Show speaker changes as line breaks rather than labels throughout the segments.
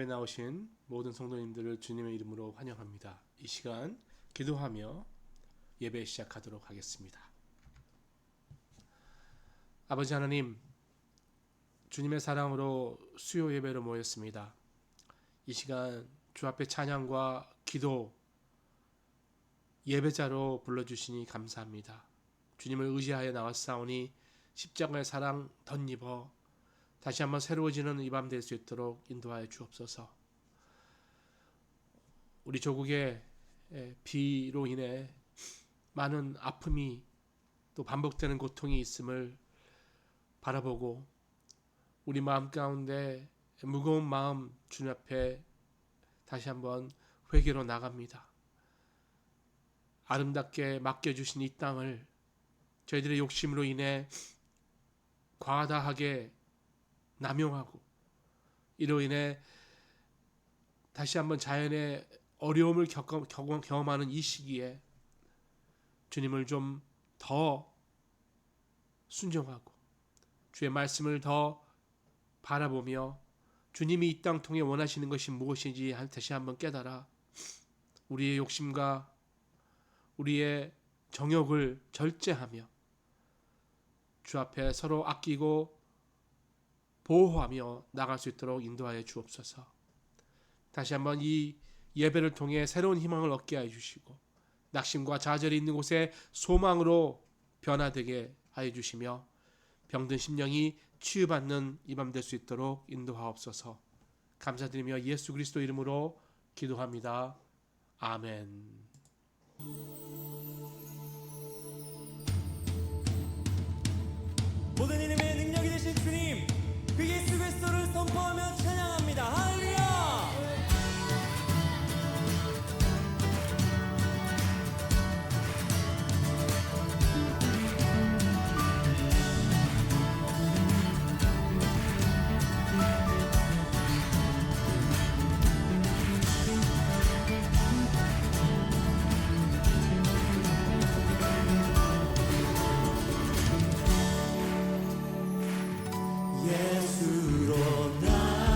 예배에 나오신 모든 성도님들을 주님의 이름으로 환영합니다. 이 시간 기도하며 예배 시작하도록 하겠습니다. 아버지 하나님, 주님의 사랑으로 수요 예배로 모였습니다. 이 시간 주 앞에 찬양과 기도, 예배자로 불러주시니 감사합니다. 주님을 의지하여 나왔사오니 십자가의 사랑 덧입어 다시 한번 새로워지는 이 밤 될 수 있도록 인도하여 주옵소서. 우리 조국의 비로 인해 많은 아픔이 또 반복되는 고통이 있음을 바라보고 우리 마음 가운데 무거운 마음 주님 앞에 다시 한번 회개로 나갑니다. 아름답게 맡겨주신 이 땅을 저희들의 욕심으로 인해 과다하게 남용하고 이로 인해 다시 한번 자연의 어려움을 경험하는 이 시기에 주님을 좀 더 순종하고 주의 말씀을 더 바라보며 주님이 이 땅 통해 원하시는 것이 무엇인지 다시 한번 깨달아 우리의 욕심과 우리의 정욕을 절제하며 주 앞에 서로 아끼고 보호하며 나갈 수 있도록 인도하여 주옵소서. 다시 한번 이 예배를 통해 새로운 희망을 얻게 하여 주시고 낙심과 좌절이 있는 곳에 소망으로 변화되게 하여 주시며 병든 심령이 치유받는 이 밤 될 수 있도록 인도하옵소서. 감사드리며 예수 그리스도 이름으로 기도합니다. 아멘.
모든 이름의 능력이 되신 주님, 그 예수 그리스도를 선포하며 찬양합니다. 할렐루야! 예수로 나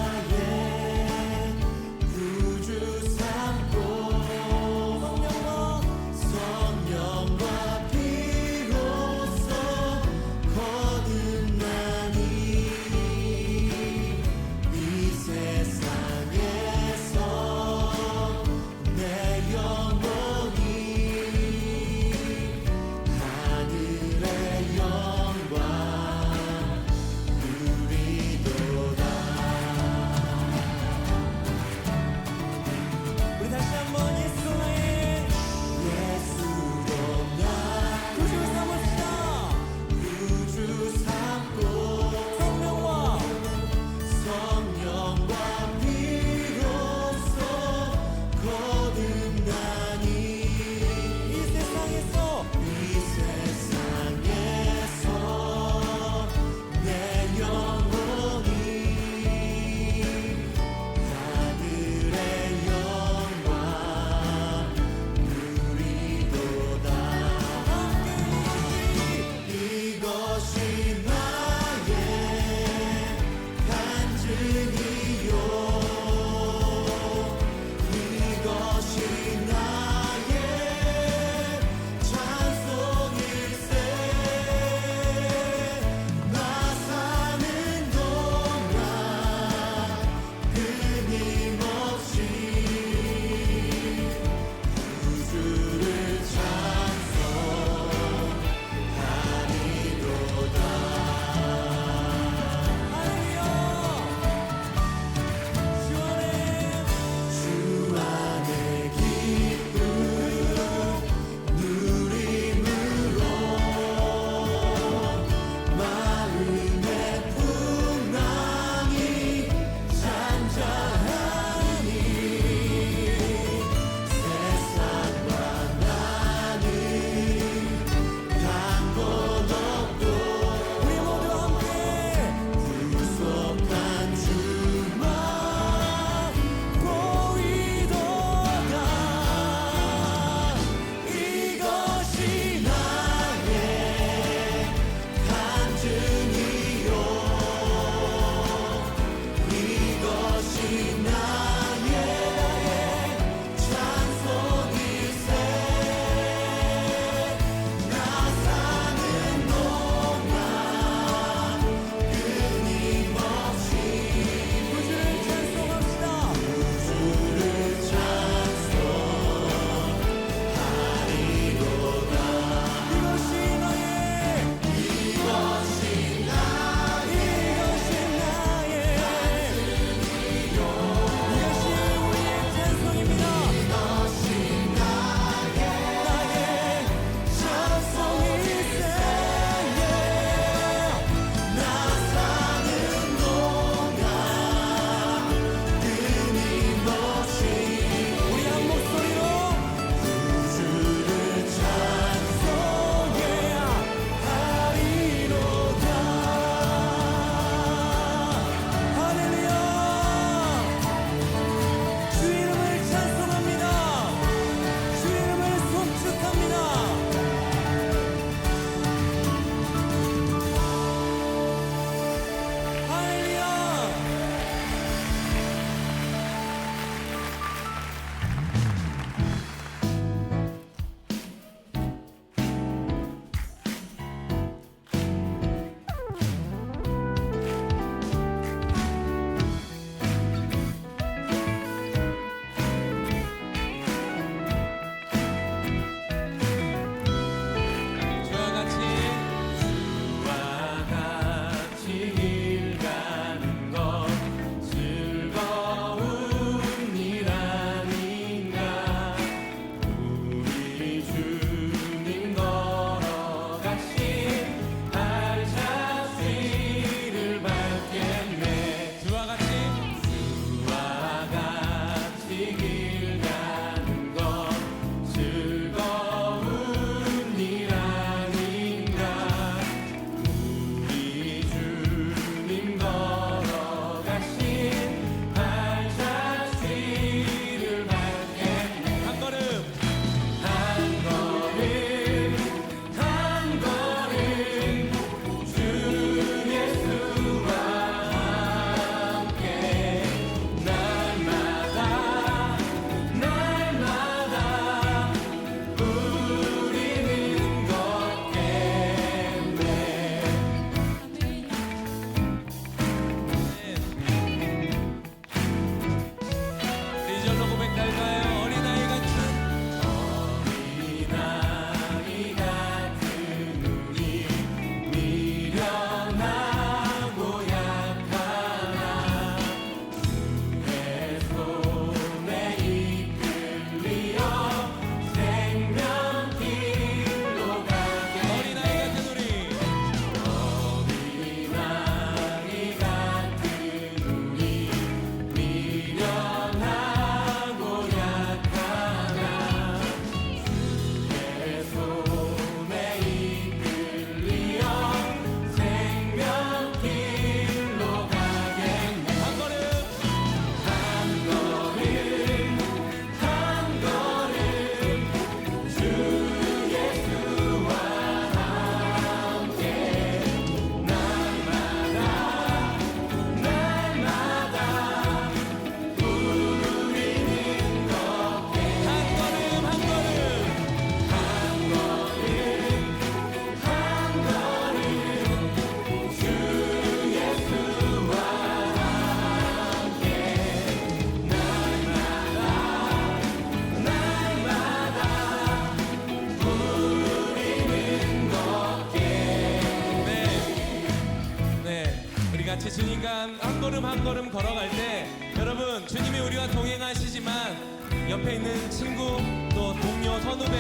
주님과 한 걸음 한 걸음 걸어갈 때 여러분 주님이 우리와 동행하시지만 옆에 있는 친구 또 동료 선후배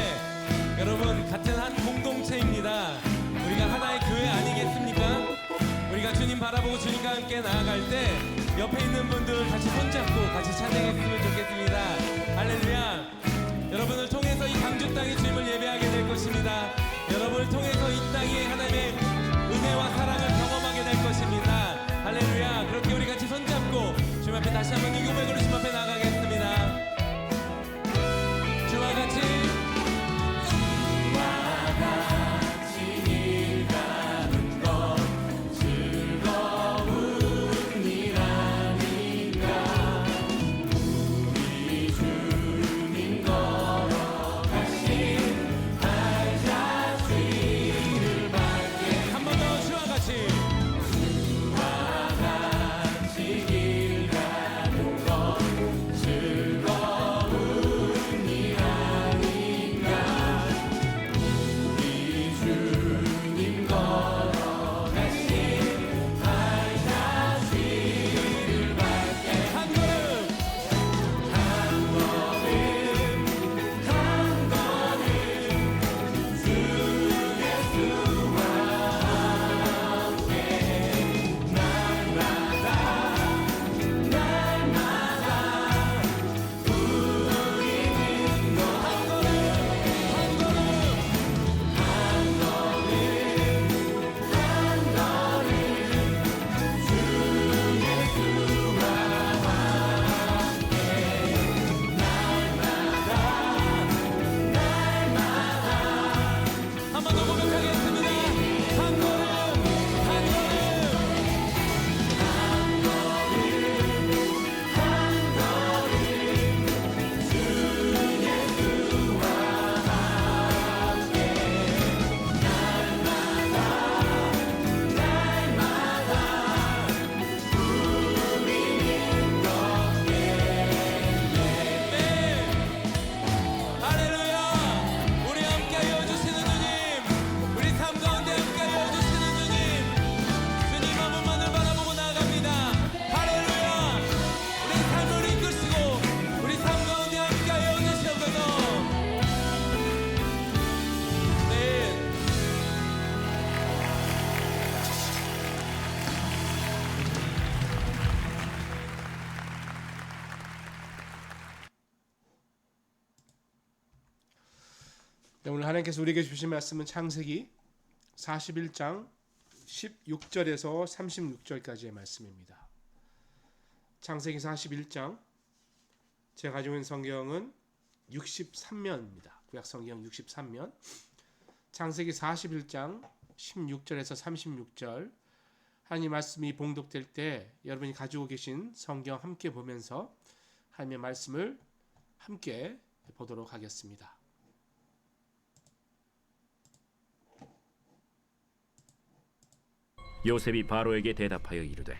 여러분 같은 한 공동체입니다. 우리가 하나의 교회 아니겠습니까? 우리가 주님 바라보고 주님과 함께 나아갈 때 옆에 있는 분들 같이 손잡고 같이 찬양했으면 좋겠습니다. 할렐루야. 여러분을 통해서 이 광주 땅에 주님을 예배하게 될 것입니다. 여러분을 통해서 이 땅에 하나님의 은혜와 사랑을 경험하게 될 것입니다. 할렐루야. 그렇게 우리 같이 손잡고 주님 앞에 다시 한번 이 고백으로 주님 앞에 나가겠습니다. 주와 같이 길 가는 것 즐거운 일 아닌가. 우리 주님 걸어가신 알자취를 밝게 한 번 더 주와 같이 길 가는 것 즐거운 일 아닌가. 우리 주님 걸어가신 알자취를 밝게 한 걸음 한 걸음 한 걸음 주 예수와 함께 날마다 우리는 너 한 걸음 한 걸음 한 번 더 고백하겠습니다. 한 걸음 한 걸음 할렐루야. 우리 함께하여 주시는 주님, 우리 삶 가운데 함께하여 주시는 주님, 주님 한 분만을 바라보고 나아갑니다. 할렐루야. 우리 삶을 이끄시고 우리 삶 가운데 함께하여 주시옵소서. 네.
네, 오늘 하나님께서 우리에게 주신 말씀은 창세기 41장 16절에서 36절까지의 말씀입니다. 창세기 41장, 제가 가지고 있는 성경은 63면입니다. 구약 성경 63면. 창세기 41장 16절에서 36절, 하나님 말씀이 봉독될 때 여러분이 가지고 계신 성경 함께 보면서 하나님의 말씀을 함께 보도록 하겠습니다.
요셉이 바로에게 대답하여 이르되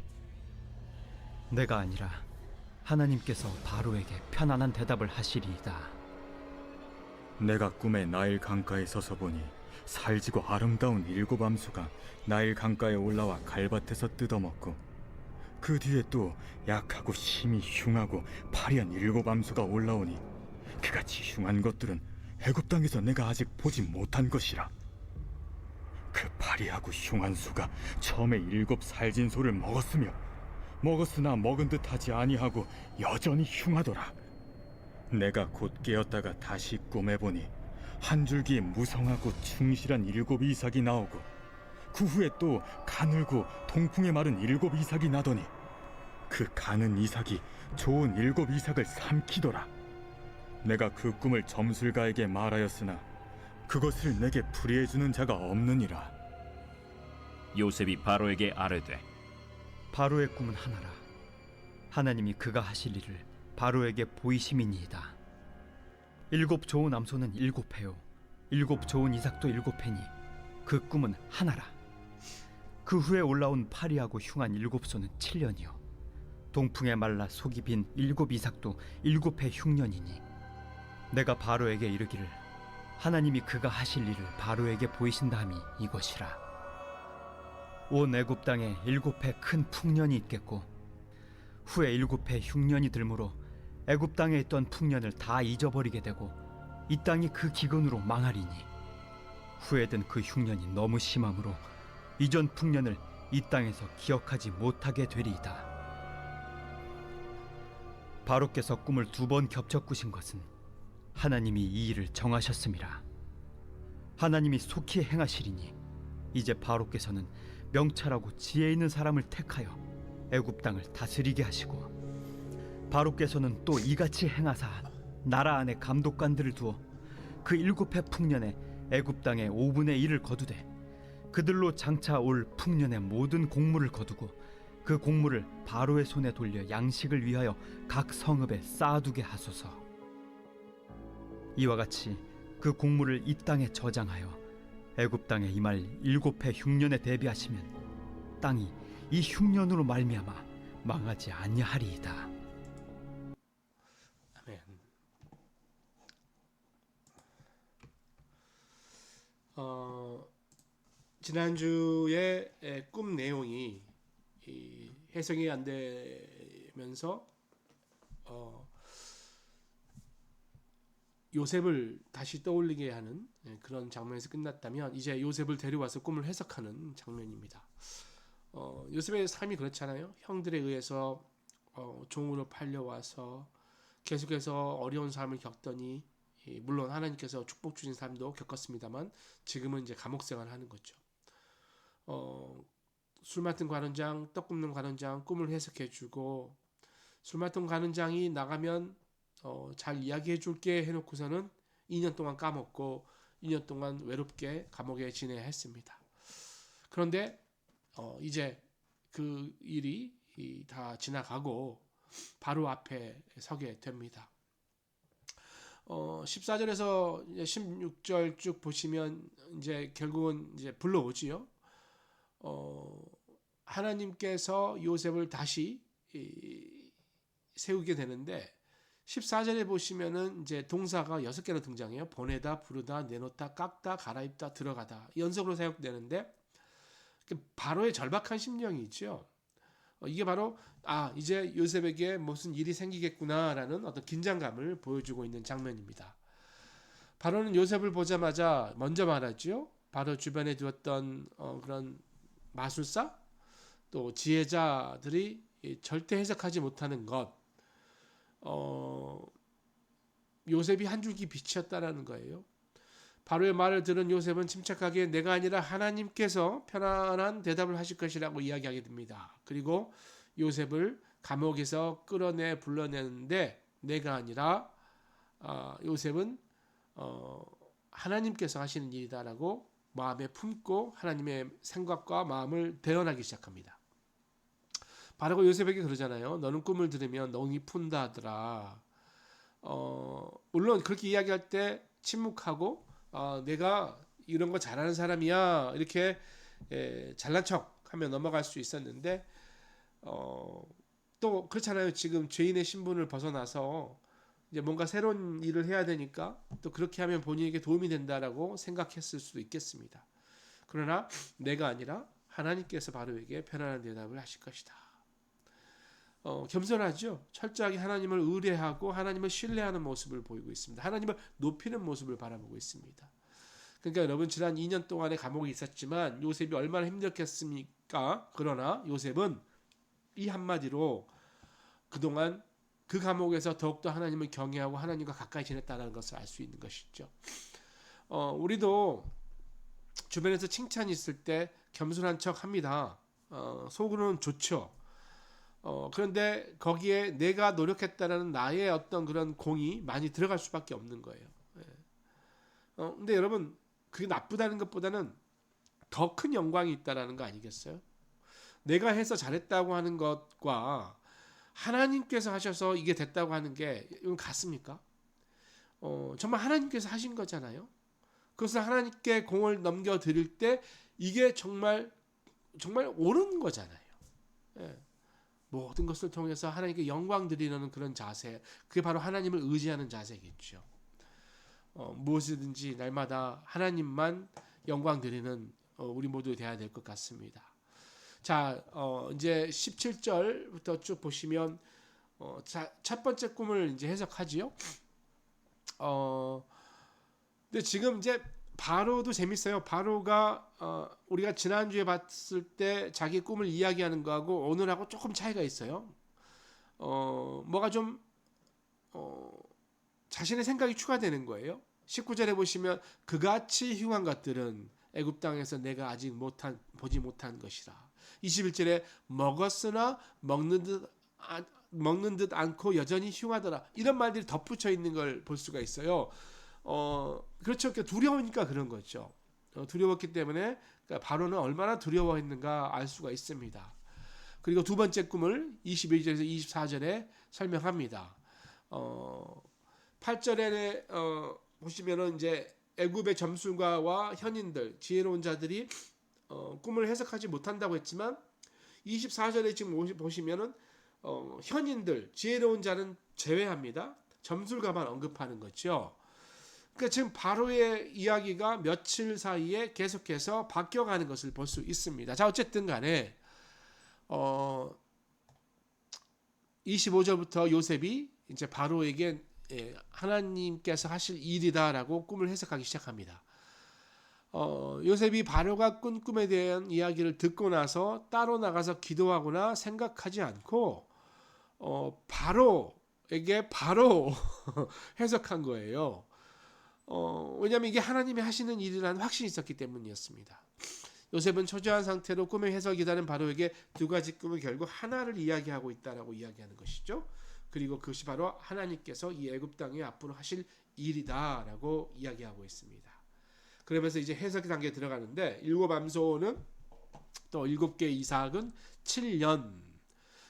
내가 아니라 하나님께서 바로에게 편안한 대답을 하시리이다.
내가 꿈에 나일 강가에 서서 보니 살지고 아름다운 일곱 암수가 나일 강가에 올라와 갈밭에서 뜯어먹고 그 뒤에 또 약하고 심히 흉하고 파리한 일곱 암수가 올라오니 그같이 흉한 것들은 애굽 땅에서 내가 아직 보지 못한 것이라. 그 파리하고 흉한 수가 처음에 일곱 살진 소를 먹었으며 먹었으나 먹은 듯 하지 아니하고 여전히 흉하더라. 내가 곧 깨었다가 다시 꿈에 보니 한 줄기에 무성하고 충실한 일곱 이삭이 나오고 그 후에 또 가늘고 통풍에 마른 일곱 이삭이 나더니 그 가는 이삭이 좋은 일곱 이삭을 삼키더라. 내가 그 꿈을 점술가에게 말하였으나 그것을 내게 풀이해주는 자가 없느니라.
요셉이 바로에게 아뢰되
바로의 꿈은 하나라. 하나님이 그가 하실 일을 바로에게 보이심이니이다. 일곱 좋은 암소는 일곱 해요, 일곱 좋은 이삭도 일곱 해니 그 꿈은 하나라. 그 후에 올라온 파리하고 흉한 일곱 소는 7년이요 동풍에 말라 속이 빈 일곱 이삭도 일곱 해 흉년이니 내가 바로에게 이르기를 하나님이 그가 하실 일을 바로에게 보이신다 함이 이것이라. 온 애굽 땅에 7해 큰 풍년이 있겠고 후에 7해 흉년이 들므로 애굽 땅에 있던 풍년을 다 잊어버리게 되고 이 땅이 그 기근으로 망하리니 후에든 그 흉년이 너무 심함으로 이전 풍년을 이 땅에서 기억하지 못하게 되리이다. 바로께서 꿈을 2번 겹쳐 꾸신 것은 하나님이 이 일을 정하셨음이라. 하나님이 속히 행하시리니 이제 바로께서는 명철하고 지혜 있는 사람을 택하여 애굽 땅을 다스리게 하시고 바로께서는 또 이같이 행하사 나라 안에 감독관들을 두어 그 7해 풍년에 애굽 땅의 5분의 1을 거두되 그들로 장차 올 풍년의 모든 곡물을 거두고 그 곡물을 바로의 손에 돌려 양식을 위하여 각 성읍에 쌓아두게 하소서. 이와 같이 그 곡물을 이 땅에 저장하여 애굽 땅에 임할 7해 흉년에 대비하시면 땅이 이 흉년으로 말미암아 망하지 아니하리이다.
아멘. 지난주에 꿈 내용이 해석이 안 되면서 요셉을 다시 떠올리게 하는 그런 장면에서 끝났다면 이제 요셉을 데려와서 꿈을 해석하는 장면입니다. 요셉의 삶이 그렇잖아요. 형들에 의해서 종으로 팔려와서 계속해서 어려운 삶을 겪더니 물론 하나님께서 축복 주신 삶도 겪었습니다만 지금은 이제 감옥 생활을 하는 거죠. 술 맡은 관원장, 떡 굽는 관원장 꿈을 해석해주고 술 맡은 관원장이 나가면 잘 이야기해 줄게 해놓고서는 2년 동안 까먹고 2년 동안 외롭게 감옥에 지내야 했습니다. 그런데 이제 그 일이 다 지나가고 바로 앞에 서게 됩니다. 14절에서 16절 쭉 보시면 이제 결국은 이제 불러오지요. 하나님께서 요셉을 다시 세우게 되는데 14절에 보시면은 이제 동사가 6개로 등장해요. 보내다, 부르다, 내놓다, 깎다, 갈아입다, 들어가다. 연속으로 사용되는데 바로의 절박한 심령이 있죠. 이게 바로 이제 요셉에게 무슨 일이 생기겠구나라는 어떤 긴장감을 보여주고 있는 장면입니다. 바로는 요셉을 보자마자 먼저 말하죠. 바로 주변에 두었던 그런 마술사 또 지혜자들이 절대 해석하지 못하는 것, 요셉이 한 줄기 빛이었다라는 거예요. 바로의 말을 들은 요셉은 침착하게 내가 아니라 하나님께서 편안한 대답을 하실 것이라고 이야기하게 됩니다. 그리고 요셉을 감옥에서 끌어내 불러내는데 내가 아니라 요셉은 하나님께서 하시는 일이다라고 마음에 품고 하나님의 생각과 마음을 대언하기 시작합니다. 바로가 요셉에게 그러잖아요. 너는 꿈을 들으면 넋이 푼다 하더라. 물론 그렇게 이야기할 때 침묵하고 내가 이런 거 잘하는 사람이야 이렇게 잘난 척하며 넘어갈 수 있었는데 또 그렇잖아요. 지금 죄인의 신분을 벗어나서 이제 뭔가 새로운 일을 해야 되니까 또 그렇게 하면 본인에게 도움이 된다라고 생각했을 수도 있겠습니다. 그러나 내가 아니라 하나님께서 바로에게 편안한 대답을 하실 것이다. 겸손하죠. 철저하게 하나님을 의뢰하고 하나님을 신뢰하는 모습을 보이고 있습니다. 하나님을 높이는 모습을 바라보고 있습니다. 그러니까 여러분 지난 2년 동안의 감옥에 있었지만 요셉이 얼마나 힘들겠습니까? 그러나 요셉은 이 한마디로 그동안 그 감옥에서 더욱더 하나님을 경외하고 하나님과 가까이 지냈다는 것을 알 수 있는 것이죠. 우리도 주변에서 칭찬이 있을 때 겸손한 척 합니다. 속으로는 좋죠. 그런데 거기에 내가 노력했다라는 나의 어떤 그런 공이 많이 들어갈 수밖에 없는 거예요. 근데 여러분 그게 나쁘다는 것보다는 더 큰 영광이 있다라는 거 아니겠어요? 내가 해서 잘했다고 하는 것과 하나님께서 하셔서 이게 됐다고 하는 게 이건 같습니까? 정말 하나님께서 하신 거잖아요. 그것을 하나님께 공을 넘겨드릴 때 이게 정말 옳은 거잖아요. 모든 것을 통해서 하나님께 영광 드리려는 그런 자세, 그게 바로 하나님을 의지하는 자세겠죠. 무엇이든지 날마다 하나님만 영광 드리는 우리 모두 되어야 될 것 같습니다. 자, 이제 17절부터 쭉 보시면 첫 번째 꿈을 이제 해석하지요. 근데 지금 이제 바로도 재밌어요. 바로가 우리가 지난주에 봤을 때 자기 꿈을 이야기하는 거하고 오늘하고 조금 차이가 있어요. 뭐가 좀 자신의 생각이 추가되는 거예요. 19절에 보시면 그같이 흉한 것들은 애굽 땅에서 내가 아직 보지 못한 것이라. 21절에 먹었으나 먹는 듯 않고 여전히 흉하더라. 이런 말들이 덧붙여 있는 걸 볼 수가 있어요. 그렇죠. 두려우니까 그런 거죠. 두려웠기 때문에 그러니까 바로는 얼마나 두려워했는가 알 수가 있습니다. 그리고 두 번째 꿈을 21절에서 24절에 설명합니다. 8절에 보시면은 이제 애굽의 점술가와 현인들, 지혜로운 자들이 꿈을 해석하지 못한다고 했지만 24절에 지금 보시면은 현인들, 지혜로운 자는 제외합니다. 점술가만 언급하는 거죠. 그러니까 지금 바로의 이야기가 며칠 사이에 계속해서 바뀌어가는 것을 볼 수 있습니다. 자, 어쨌든 간에 25절부터 요셉이 이제 바로에게 하나님께서 하실 일이다라고 꿈을 해석하기 시작합니다. 요셉이 바로가 꾼 꿈에 대한 이야기를 듣고 나서 따로 나가서 기도하거나 생각하지 않고 바로에게 바로 해석한 거예요. 왜냐하면 이게 하나님이 하시는 일이라는 확신이 있었기 때문이었습니다. 요셉은 초조한 상태로 꿈의 해석이라는 바로에게 두 가지 꿈을 결국 하나를 이야기하고 있다라고 이야기하는 것이죠. 그리고 그것이 바로 하나님께서 이 애굽 땅에 앞으로 하실 일이다라고 이야기하고 있습니다. 그러면서 이제 해석 단계에 들어가는데 일곱 암소는 또 7개 이삭은 7년,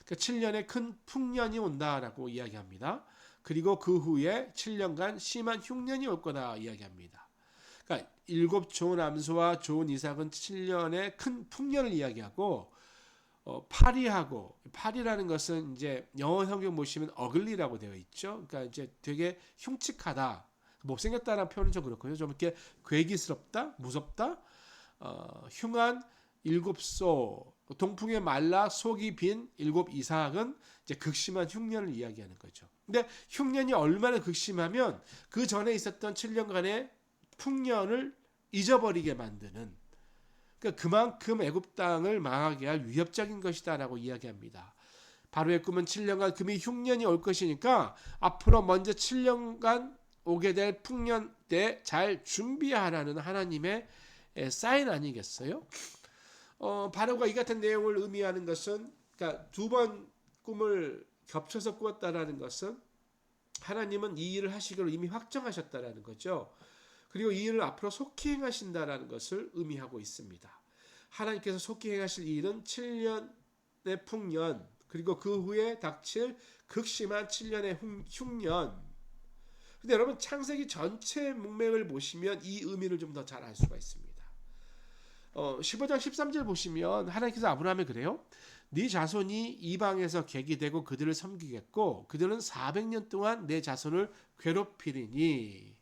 그러니까 7년의 큰 풍년이 온다라고 이야기합니다. 그리고 그 후에 7년간 심한 흉년이 올 거다 이야기합니다. 그러니까 7 좋은 암소와 좋은 이삭은 7년의 큰 풍년을 이야기하고 파리라는 것은 이제 영어 성경 보시면 ugly라고 되어 있죠. 그러니까 이제 되게 흉측하다, 못생겼다라는 표현은 좀 그렇고요. 좀 이렇게 괴기스럽다, 무섭다. 흉한 7소, 동풍에 말라 속이 빈 7 이삭은 이제 극심한 흉년을 이야기하는 거죠. 근데 흉년이 얼마나 극심하면 그 전에 있었던 7년간의 풍년을 잊어버리게 만드는, 그러니까 그만큼 애굽 땅을 망하게 할 위협적인 것이다라고 이야기합니다. 바로의 꿈은 7년간 금이 흉년이 올 것이니까 앞으로 먼저 7년간 오게 될 풍년 때 잘 준비하라는 하나님의 사인 아니겠어요? 바로가 이 같은 내용을 의미하는 것은, 그러니까 두 번 꿈을 겹쳐서 꾸었다라는 것은 하나님은 이 일을 하시기로 이미 확정하셨다라는 거죠. 그리고 이 일을 앞으로 속히 행하신다라는 것을 의미하고 있습니다. 하나님께서 속히 행하실 이 일은 7년의 풍년, 그리고 그 후에 닥칠 극심한 7년의 흉년. 근데 여러분 창세기 전체 문맥을 보시면 이 의미를 좀 더 잘 알 수가 있습니다. 15장 13절 보시면 하나님께서 아브라함에 그래요. 네 자손이 이방에서 객이 되고 그들을 섬기겠고 그들은 400년 동안 내 자손을 괴롭히리니.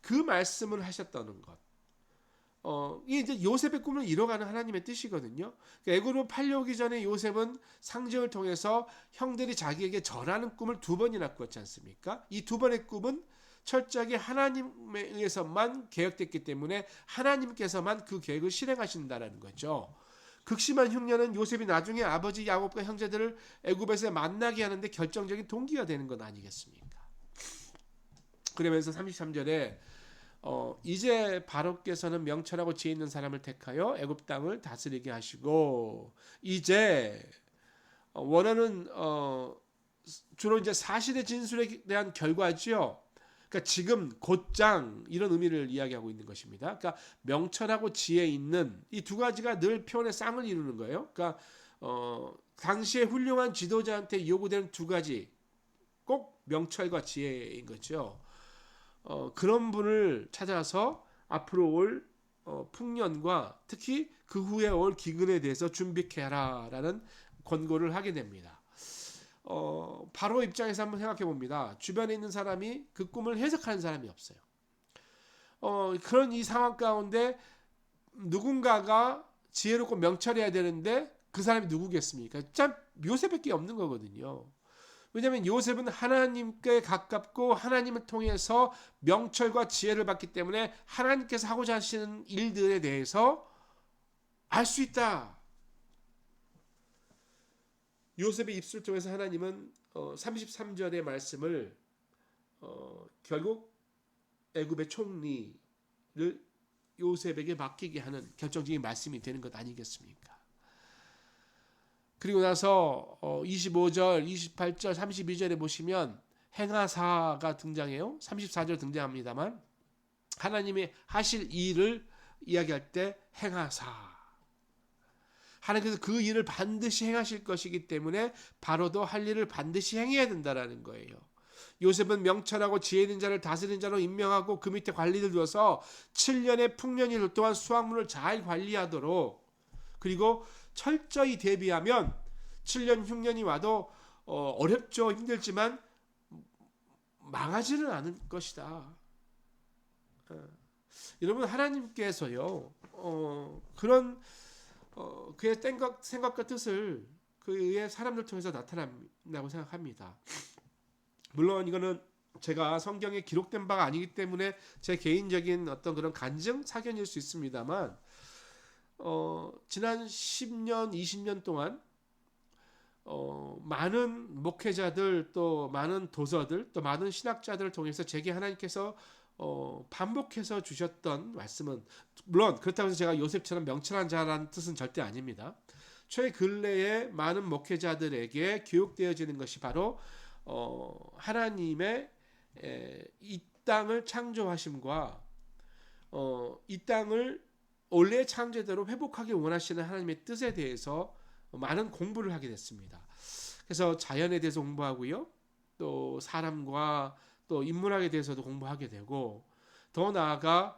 그 말씀을 하셨다는 것. 이게 이제 요셉의 꿈을 이뤄가는 하나님의 뜻이거든요. 애굽으로 팔려오기 전에 요셉은 상징을 통해서 형들이 자기에게 절하는 꿈을 2번이나 꾸었지 않습니까? 이 2번의 꿈은 철저하게 하나님에 의해서만 계획됐기 때문에 하나님께서만 그 계획을 실행하신다라는 거죠. 극심한 흉년은 요셉이 나중에 아버지 야곱과 형제들을 애굽에서 만나게 하는데 결정적인 동기가 되는 것 아니겠습니까? 그러면서 33절에 이제 바로께서는 명철하고 지혜 있는 사람을 택하여 애굽 땅을 다스리게 하시고, 이제 원어는 주로 이제 사실의 진술에 대한 결과지요. 그러니까 지금 곧장 이런 의미를 이야기하고 있는 것입니다. 그러니까 명철하고 지혜 있는 이 두 가지가 늘 표현의 쌍을 이루는 거예요. 그러니까 당시에 훌륭한 지도자한테 요구되는 두 가지, 꼭 명철과 지혜인 거죠. 그런 분을 찾아서 앞으로 올 풍년과 특히 그 후에 올 기근에 대해서 준비해라라는 권고를 하게 됩니다. 바로 입장에서 한번 생각해 봅니다. 주변에 있는 사람이 그 꿈을 해석하는 사람이 없어요. 그런 이 상황 가운데 누군가가 지혜롭고 명철해야 되는데 그 사람이 누구겠습니까? 참 요셉밖에 없는 거거든요. 왜냐하면 요셉은 하나님께 가깝고 하나님을 통해서 명철과 지혜를 받기 때문에 하나님께서 하고자 하시는 일들에 대해서 알 수 있다. 요셉의 입술을 통해서 하나님은 33절의 말씀을 결국 애굽의 총리를 요셉에게 맡기게 하는 결정적인 말씀이 되는 것 아니겠습니까? 그리고 나서 25절, 28절, 32절에 보시면 행하사가 등장해요. 34절 등장합니다만 하나님이 하실 일을 이야기할 때 행하사. 하나님께서 그 일을 반드시 행하실 것이기 때문에 바로도 할 일을 반드시 행해야 된다라는 거예요. 요셉은 명철하고 지혜 있는 자를 다스리는 자로 임명하고 그 밑에 관리를 두어서 7년의 풍년이 돌 동안 수확물을 잘 관리하도록, 그리고 철저히 대비하면 7년 흉년이 와도 어렵죠. 힘들지만 망하지는 않을 것이다. 여러분, 하나님께서요 그런 그의 생각과 뜻을 그의 사람들 통해서 나타난다고 생각합니다. 물론 이거는 제가 성경에 기록된 바가 아니기 때문에 제 개인적인 어떤 그런 간증, 사견일 수 있습니다만 지난 10년, 20년 동안 많은 목회자들, 또 많은 도서들, 또 많은 신학자들을 통해서 제게 하나님께서 반복해서 주셨던 말씀은, 물론 그렇다고 해서 제가 요셉처럼 명철한 자라는 뜻은 절대 아닙니다. 최근래에 많은 목회자들에게 교육되어지는 것이 바로 하나님의 이 땅을 창조하심과 이 땅을 원래 창조대로 회복하기 원하시는 하나님의 뜻에 대해서 많은 공부를 하게 됐습니다. 그래서 자연에 대해서 공부하고요, 또 사람과 또 인문학에 대해서도 공부하게 되고, 더 나아가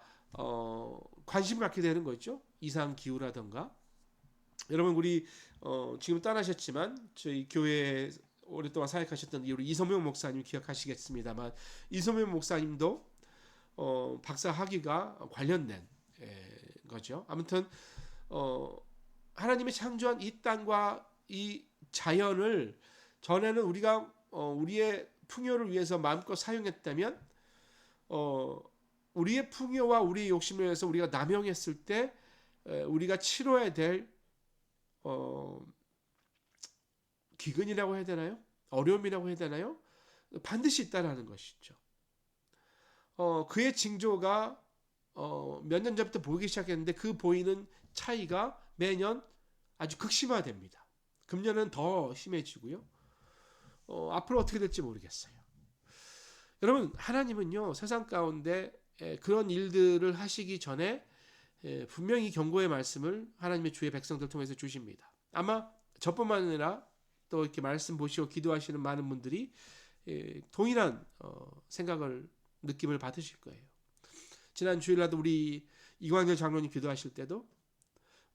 관심을 갖게 되는 거죠. 이상 기후라던가. 여러분, 우리 지금 떠나셨지만 저희 교회에 오랫동안 사역하셨던 우리 이소명 목사님 기억하시겠습니다만, 이소명 목사님도 박사 학위가 관련된 거죠. 아무튼 하나님이 창조한 이 땅과 이 자연을 전에는 우리가 우리의 풍요를 위해서 마음껏 사용했다면 우리의 풍요와 우리의 욕심을 위해서 우리가 남용했을 때 우리가 치러야 될 기근이라고 해야 되나요? 어려움이라고 해야 되나요? 반드시 있다라는 것이죠. 그의 징조가 몇 년 전부터 보이기 시작했는데 그 보이는 차이가 매년 아주 극심화됩니다. 금년은 더 심해지고요. 앞으로 어떻게 될지 모르겠어요. 여러분, 하나님은요 세상 가운데 그런 일들을 하시기 전에 분명히 경고의 말씀을 하나님의 주의 백성들 통해서 주십니다. 아마 저뿐만 아니라 또 이렇게 말씀 보시고 기도하시는 많은 분들이 동일한 생각을, 느낌을 받으실 거예요. 지난 주일날도 우리 이광열 장로님 기도하실 때도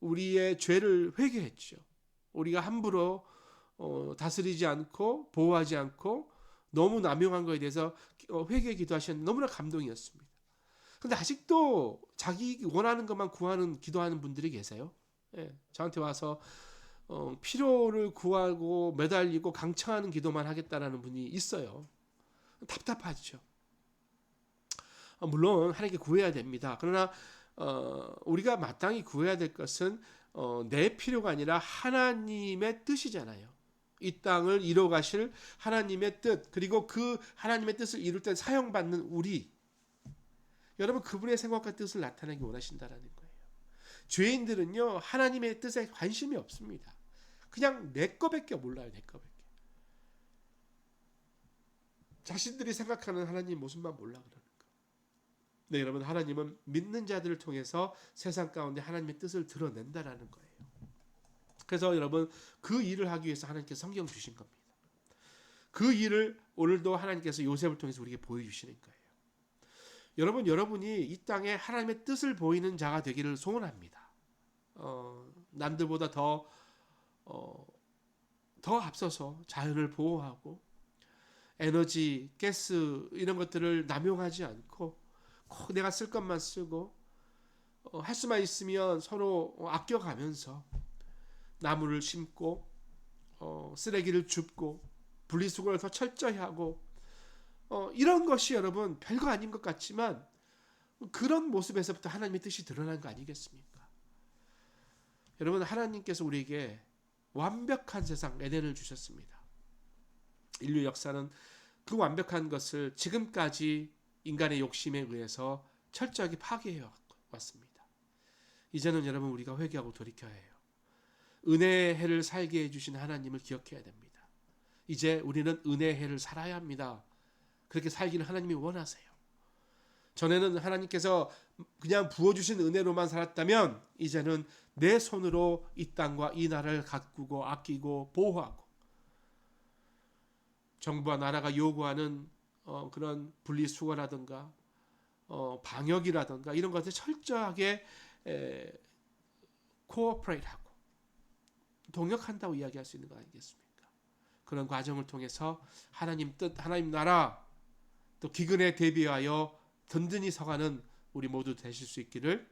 우리의 죄를 회개했죠. 우리가 함부로 다스리지 않고 보호하지 않고 너무 남용한 것에 대해서 회개 기도하셨는데 너무나 감동이었습니다. 근데 아직도 자기 원하는 것만 구하는 기도하는 분들이 계세요. 저한테 와서 필요를 구하고 매달리고 강청하는 기도만 하겠다라는 분이 있어요. 답답하죠. 물론 하나님께 구해야 됩니다. 그러나 우리가 마땅히 구해야 될 것은 내 필요가 아니라 하나님의 뜻이잖아요. 이 땅을 이뤄 가실 하나님의 뜻, 그리고 그 하나님의 뜻을 이룰 때 사용받는 우리, 여러분, 그분의 생각과 뜻을 나타내기 원하신다라는 거예요. 죄인들은요 하나님의 뜻에 관심이 없습니다. 그냥 내 거밖에 몰라요. 내 거밖에. 자신들이 생각하는 하나님 모습만 몰라 그러는 거. 네, 여러분, 하나님은 믿는 자들을 통해서 세상 가운데 하나님의 뜻을 드러낸다라는 거예요. 그래서 여러분, 그 일을 하기 위해서 하나님께서 성경 주신 겁니다. 그 일을 오늘도 하나님께서 요셉을 통해서 우리에게 보여주시는 거예요. 여러분, 여러분이 이 땅에 하나님의 뜻을 보이는 자가 되기를 소원합니다. 남들보다 더 앞서서 자연을 보호하고 에너지, 가스 이런 것들을 남용하지 않고 꼭 내가 쓸 것만 쓰고 할 수만 있으면 서로 아껴가면서 나무를 심고 쓰레기를 줍고 분리수거를 더 철저히 하고 이런 것이 여러분 별거 아닌 것 같지만 그런 모습에서부터 하나님의 뜻이 드러난 거 아니겠습니까? 여러분, 하나님께서 우리에게 완벽한 세상 에덴을 주셨습니다. 인류 역사는 그 완벽한 것을 지금까지 인간의 욕심에 의해서 철저하게 파괴해 왔습니다. 이제는 여러분 우리가 회개하고 돌이켜야 해요. 은혜의 해를 살게 해주신 하나님을 기억해야 됩니다. 이제 우리는 은혜의 해를 살아야 합니다. 그렇게 살기를 하나님이 원하세요. 전에는 하나님께서 그냥 부어주신 은혜로만 살았다면 이제는 내 손으로 이 땅과 이 나라를 가꾸고 아끼고 보호하고 정부와 나라가 요구하는 그런 분리수거라든가 방역이라든가 이런 것을 철저하게 코어퍼레이트하고 동역한다고 이야기할 수 있는 거 아니겠습니까? 그런 과정을 통해서 하나님 뜻, 하나님 나라 또 기근에 대비하여 든든히 서가는 우리 모두 되실 수 있기를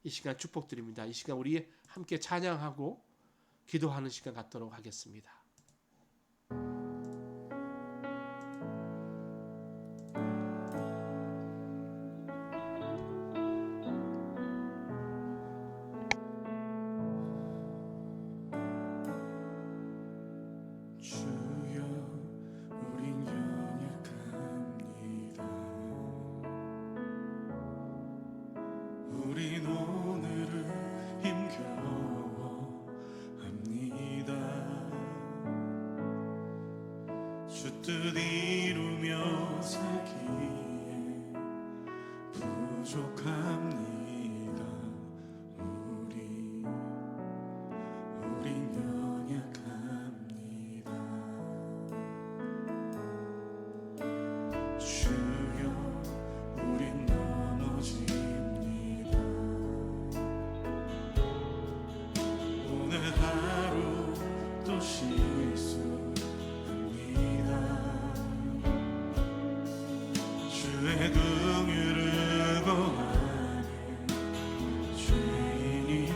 이 시간 축복드립니다. 이 시간 우리 함께 찬양하고 기도하는 시간 갖도록 하겠습니다.
주여 우린 연약합니다. 우린 오늘을 힘겨워합니다. 주 뜻 이루며 살기에 부족합니다. 우린 연약합니다. 주여 우린 넘어집니다. 오늘 하루 또 실수합니다. 주의 긍휼을 구하는 죄인입니다.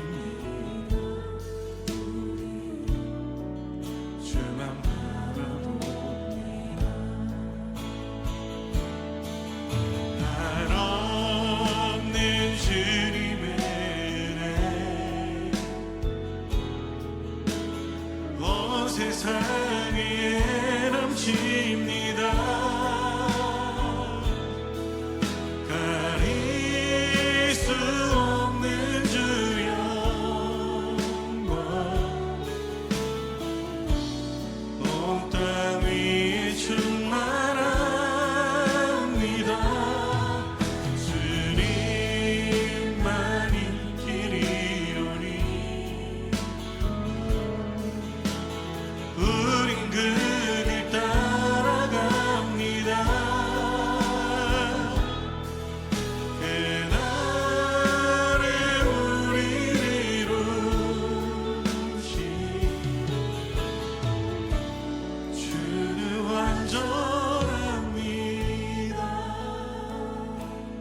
우리 주만 바라봅니다. 한없는 주님의 은혜 온 세상 위에 넘칩니다. 가릴 수 없는 주 영광 온 땅 위에 충만합니다. 주님만이 길이오니 우린 그 길 따라갑니다. 그날에 우리를 이루시 주는 완전합니다.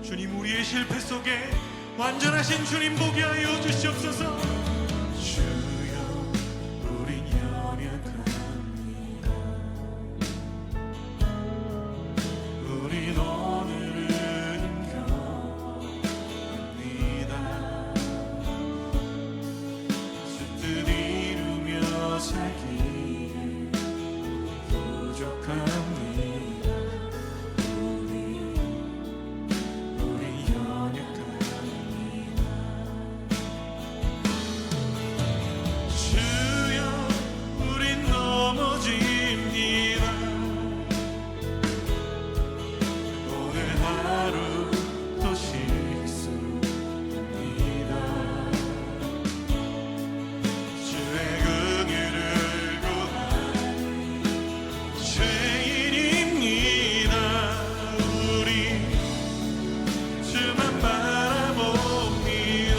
주님, 우리의 실패 속에 완전하신 주님 보게 하여 주시옵소서. 주여 우린 연약합니다. 우린 오늘을 힘겨워합니다. 주 뜻 이루며 살기에 부족합니다. 우리 연약합니다. 주여 우린 넘어집니다. 오늘 하루 또 실수합니다. 주의 긍휼을 구하는 죄인입니다. 우리 주만 바라봅니다.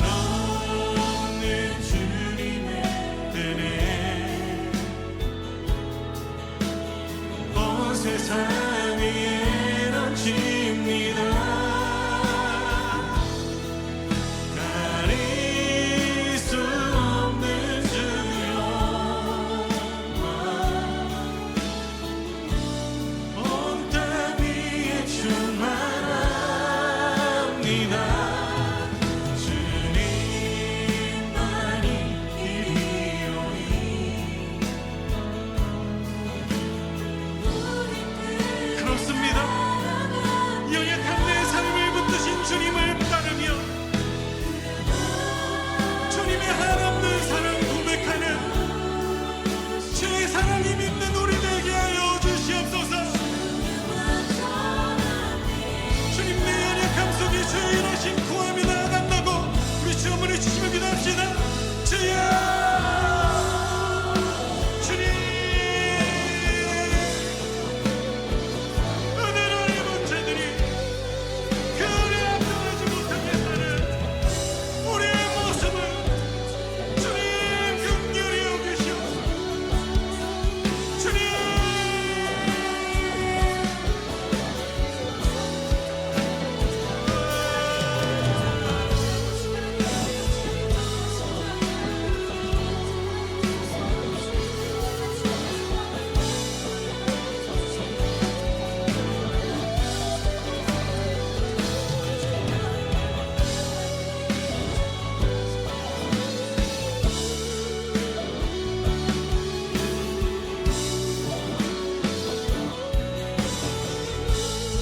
한없는 주님의 은혜 온 세상 위에 넘칩니다.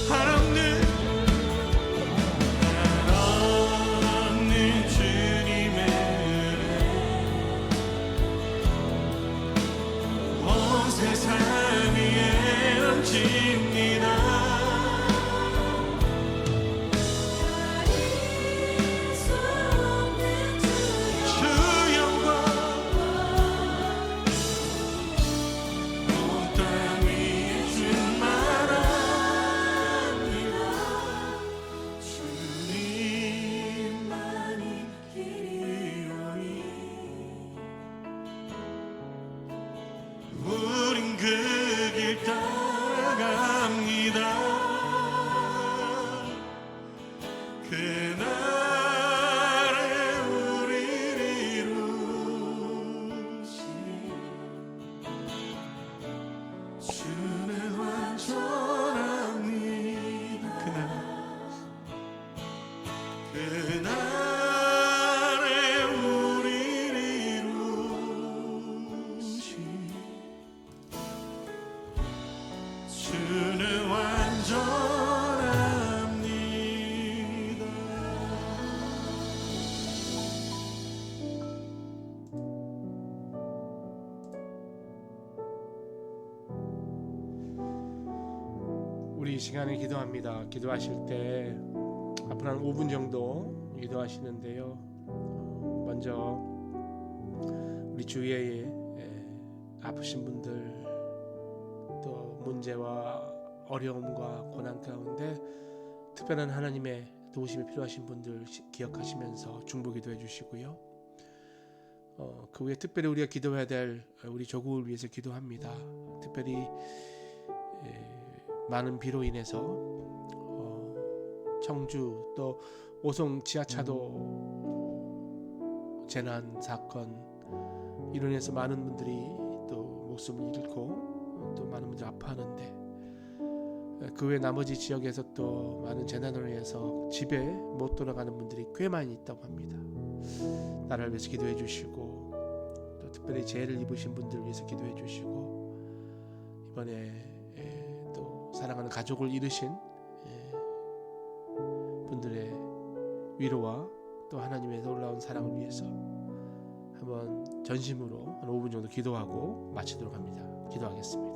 한없는 주님의 은혜 온 세상 위에 넘칩니다. 주 영광 온 땅 위에 충만합니다. 주님만이 길이오니 우린 그 길 따라갑니다. 그날에 우리를 이루신 주는 완전합니다. 그날에 우리를 이루신 주는 완전합니다.
우리 이 시간에 기도합니다. 기도하실 때 앞으로 한 5분 정도 기도하시는데요. 먼저 우리 주위에 아프신 분들, 또 문제와 어려움과 고난 가운데 특별한 하나님의 도우심이 필요하신 분들 기억하시면서 중보 기도해 주시고요. 그 후에 특별히 우리가 기도해야 될 우리 조국을 위해서 기도합니다. 특별히 많은 비로 인해서 청주 또 오송 지하차도 재난 사건 이로 인해서 많은 분들이 또 목숨을 잃고 또 많은 분들이 아파하는데 그 외 나머지 지역에서 또 많은 재난으로 인해서 집에 못 돌아가는 분들이 꽤 많이 있다고 합니다. 나라를 위해서 기도해 주시고 또 특별히 재해를 입으신 분들을 위해서 기도해 주시고 이번에 또 사랑하는 가족을 잃으신 분들의 위로와 또 하나님에서 올라온 사랑을 위해서 한번 전심으로 한 5분 정도 기도하고 마치도록 합니다. 기도하겠습니다.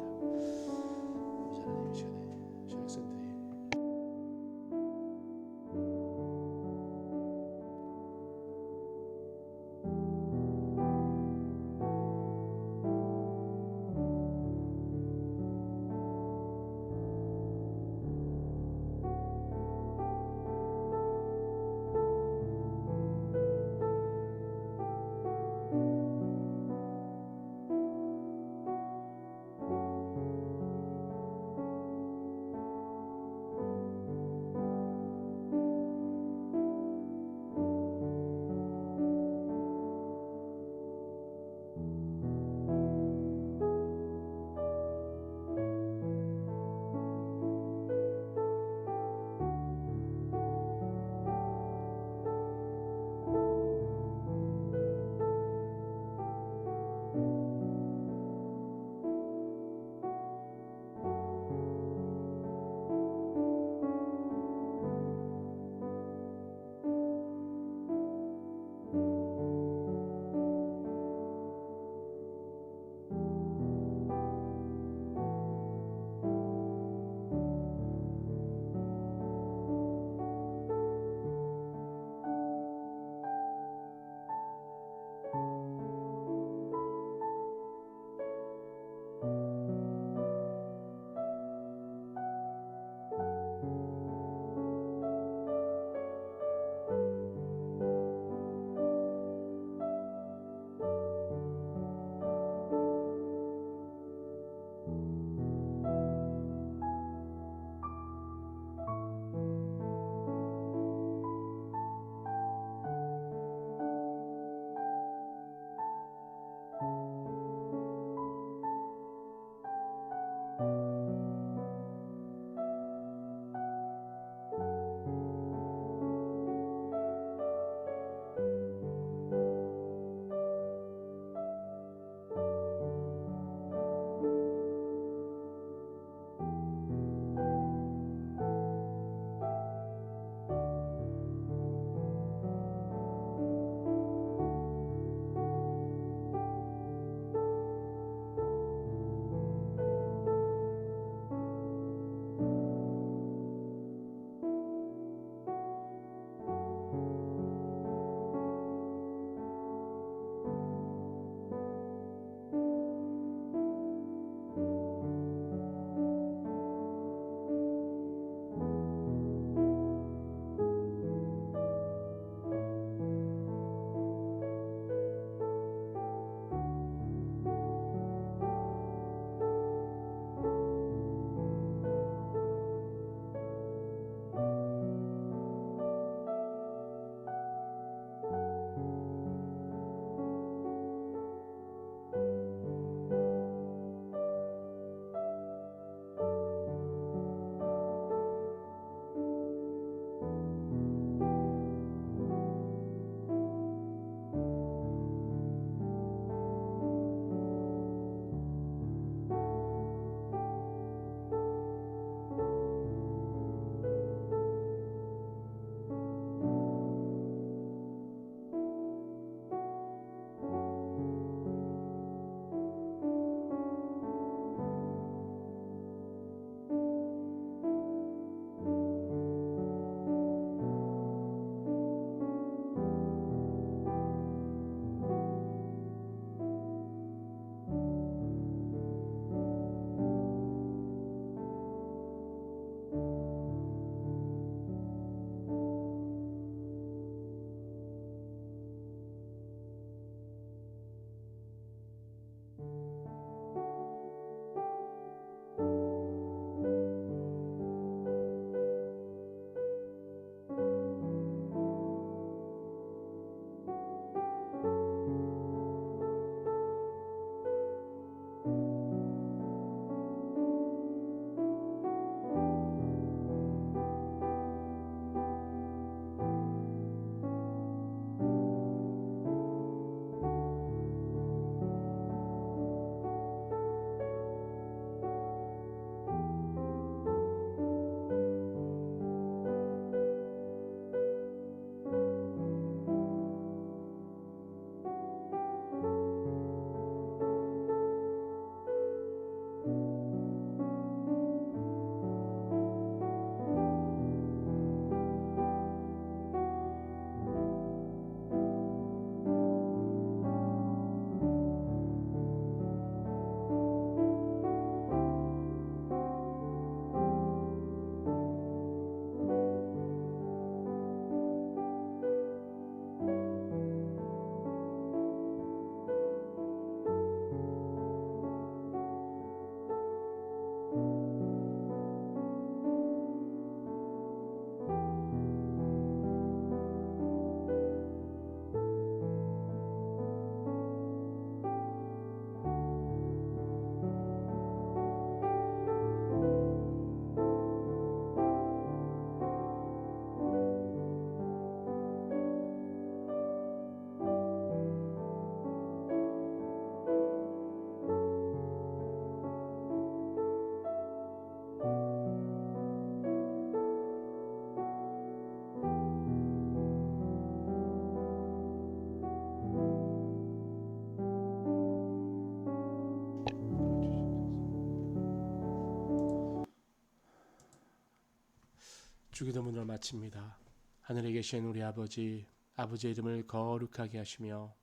주기도문을 마칩니다. 하늘에 계신 우리 아버지, 아버지의 이름을 거룩하게 하시며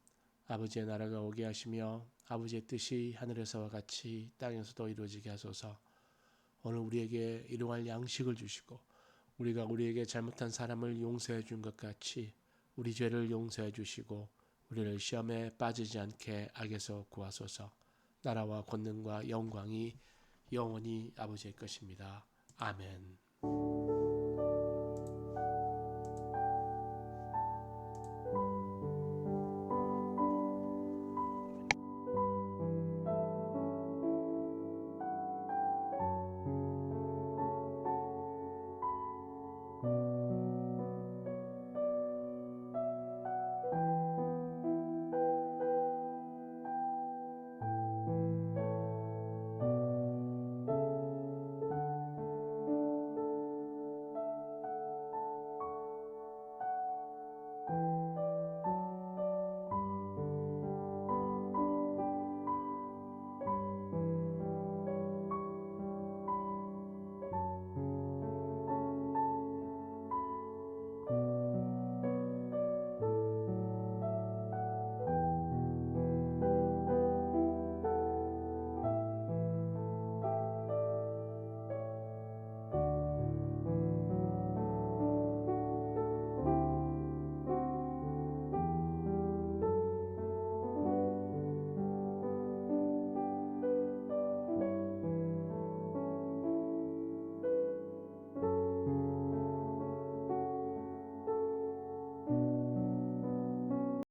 아버지의 나라가 오게 하시며 아버지의 뜻이 하늘에서와 같이 땅에서도 이루어지게 하소서. 오늘 우리에게 일용할 양식을 주시고 우리가 우리에게 잘못한 사람을 용서해 준 것 같이 우리 죄를 용서해 주시고 우리를 시험에 빠지지 않게 악에서 구하소서. 나라와 권능과 영광이 영원히 아버지의 것입니다. 아멘.